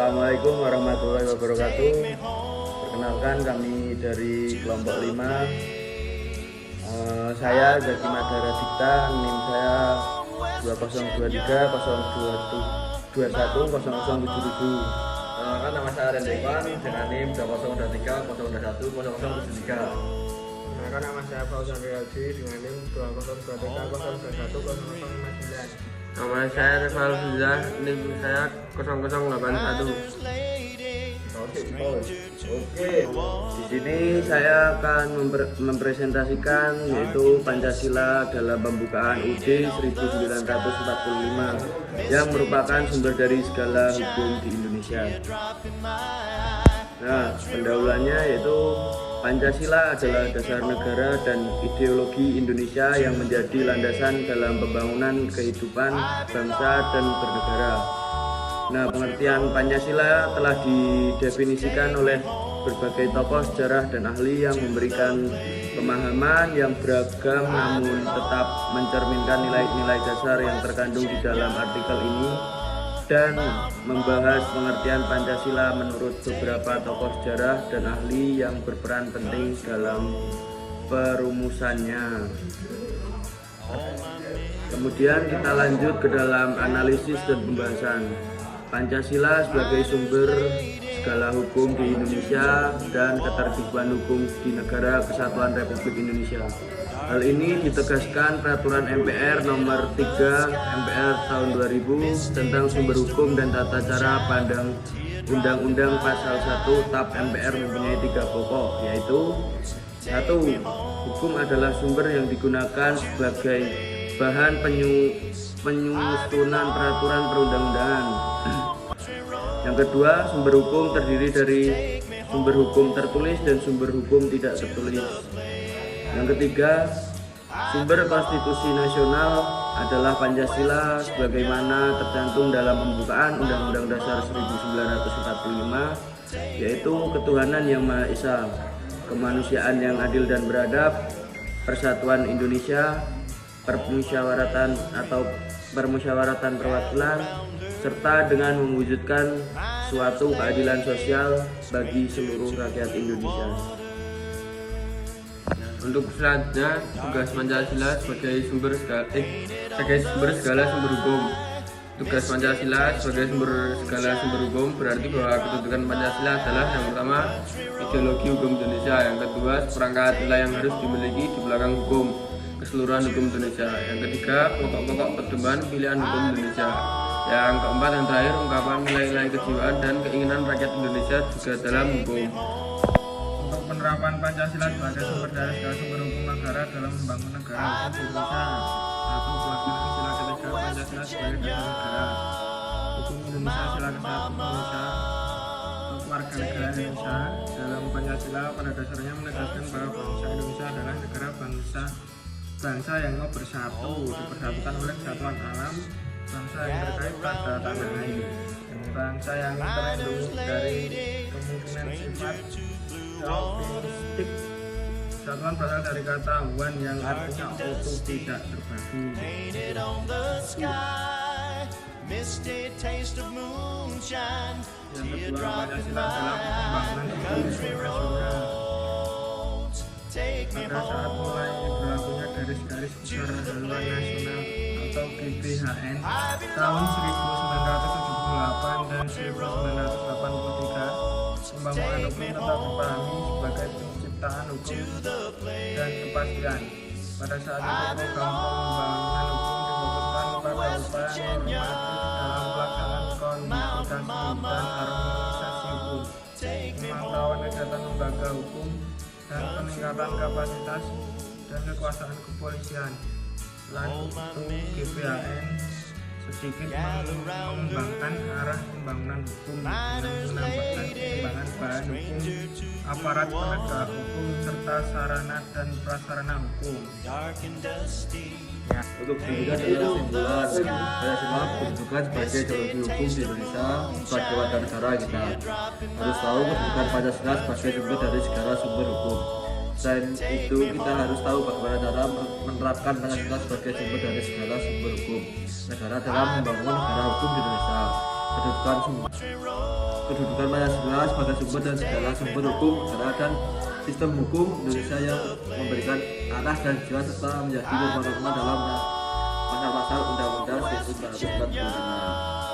Assalamualaikum warahmatullahi wabarakatuh. Perkenalkan, kami dari kelompok 5. Saya Zaki Madara Dikta, NIM saya 2023 Nama saya Rendewan dengan NIM 2023 021 0073. Nama saya Fauzan Riyadi dengan NIM 2023 021 0059. Nama saya Reval Fizah, NIM saya 0081. Oke, di sini saya akan mempresentasikan yaitu Pancasila dalam pembukaan UUD 1945 yang merupakan sumber dari segala hukum di Indonesia. Nah, pendahuluannya yaitu Pancasila adalah dasar negara dan ideologi Indonesia yang menjadi landasan dalam pembangunan kehidupan bangsa dan bernegara. Nah, pengertian Pancasila telah didefinisikan oleh berbagai tokoh sejarah dan ahli yang memberikan pemahaman yang beragam namun tetap mencerminkan nilai-nilai dasar yang terkandung di dalam artikel ini dan membahas pengertian Pancasila menurut beberapa tokoh sejarah dan ahli yang berperan penting dalam perumusannya. Kemudian kita lanjut ke dalam analisis dan pembahasan Pancasila sebagai sumber segala hukum di Indonesia dan ketertiban hukum di Negara Kesatuan Republik Indonesia. Hal ini ditegaskan Peraturan MPR Nomor 3 MPR Tahun 2000 tentang sumber hukum dan tata cara pandang Undang-Undang Pasal 1 TAP MPR mempunyai 3 pokok, yaitu 1. Hukum adalah sumber yang digunakan sebagai bahan penyusunan peraturan perundang-undangan. Yang kedua, sumber hukum terdiri dari sumber hukum tertulis dan sumber hukum tidak tertulis. Yang ketiga, sumber konstitusi nasional adalah Pancasila sebagaimana tercantum dalam pembukaan Undang-Undang Dasar 1945, yaitu ketuhanan yang Maha Esa, kemanusiaan yang adil dan beradab, persatuan Indonesia, permusyawaratan perwakilan, serta dengan mewujudkan suatu keadilan sosial bagi seluruh rakyat Indonesia. Untuk selanjutnya, tugas Pancasila sebagai sumber segala sumber hukum. Tugas Pancasila sebagai segala sumber hukum berarti bahwa kedudukan Pancasila adalah yang pertama ideologi hukum Indonesia, yang kedua seperangkat nilai yang harus dimiliki di belakang hukum keseluruhan hukum Indonesia, yang ketiga pokok-pokok pedoman pilihan hukum Indonesia, yang keempat dan terakhir ungkapan nilai-nilai kejiwaan dan keinginan rakyat Indonesia juga dalam hukum. Untuk penerapan Pancasila sebagai sumber dari segala sumber hukum negara dalam membangun negara hukum di Indonesia. 1. Pelaksanaan sila ketiga Pancasila sebagai dasar negara. Hukum Indonesia sila ke-1 Indonesia untuk warga negara Indonesia. Dalam Pancasila pada dasarnya menegaskan bahwa bangsa Indonesia adalah negara bangsa yang mau bersatu, dipersatukan oleh kesatuan alam, bangsa yang terkait pada tanah air, bangsa yang terlindung dari kemungkinan sifat chauvinistik. Kesatuan berasal dari kata one yang artinya utuh, tidak terbagi. Yang kedua, Pancasila adalah pembangunan ideologi nasional. Pada saat mulai berlakunya garis-garis besar haluan nasional atau GBHN tahun 1978 dan 1983, pembangunan hukum tetap dipahami sebagai penciptaan hukum dan kepastian. Pada saat itu program pembangunan hukum difokuskan pada upaya normatif dalam pelaksanaan kodifikasi dan harmonisasi hukum, pemantauan kegiatan lembaga hukum, dan peningkatan kapasitas dan kekuasaan kepolisian. Selain itu, GBHN sedikit mengembangkan arah pembangunan hukum dengan menambahkan pengembangan bahan hukum, aparat penegak hukum, serta sarana dan prasarana hukum. Untuk pendidikan adalah simpulan Pancasila bertugas sebagai ideologi hukum di Indonesia sebagai warga negara. Kita harus tahu kedudukan Pancasila sebagai sumber dari segala sumber hukum. Selain itu, kita harus tahu bagaimana cara menerapkan Pancasila sebagai sumber dari segala sumber hukum negara dalam membangun negara hukum di Indonesia. Kedudukan kedudukan Pancasila sebagai sumber dan segala sumber hukum negara dan sistem hukum Indonesia yang memberikan arah dan tujuan serta menjadi norma-norma dalam pasal-pasal Undang-Undang 1945.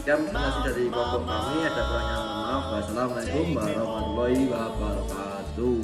Sekian presentasi dari kelompok kami, ada kurangnya mohon maaf. Wassalamualaikum warahmatullahi wabarakatuh.